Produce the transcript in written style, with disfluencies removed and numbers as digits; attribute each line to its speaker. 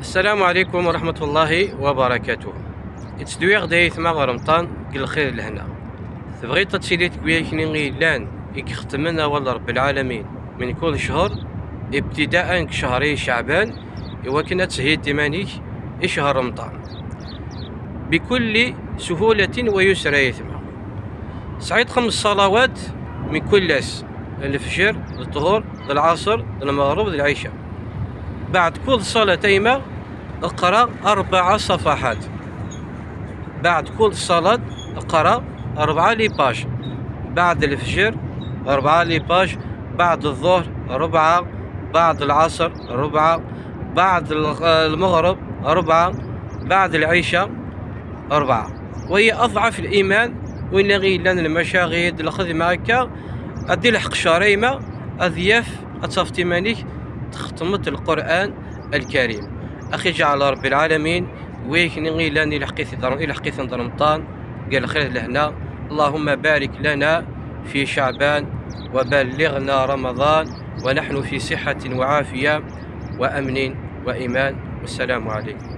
Speaker 1: السلام عليكم ورحمة الله وبركاته. يتسدويغ دايت مع رمضان قل الخير لهنا. تبغيت تشيليت كوياكني غيلان يختمنا والله رب العالمين من كل شهر ابتداء كشهري شعبان وكنا تسهيل ديمانيك شهر رمضان بكل سهولة ويسر يثمر. سعيد 5 صلوات من كل الفجر الظهر العصر المغرب العشاء. بعد كل صلاة تيمة اقرأ 4 صفحات. بعد كل صلاة اقرأ 4 لباج. بعد الفجر 4 لباج. بعد الظهر 4. بعد العصر 4. بعد المغرب 4. بعد العشاء 4. وهي أضعف الإيمان وإن غير لان المشاغل الخدمة هكا أدي الحق شريمة أضياف أتصفتي مانيك تختمت القرآن الكريم. أخي جعل رب العالمين ويكني غير لاني لحقيت رمضان قال خير لهنا. اللهم بارك لنا في شعبان وبلغنا رمضان ونحن في صحة وعافية وأمن وإيمان. والسلام عليكم.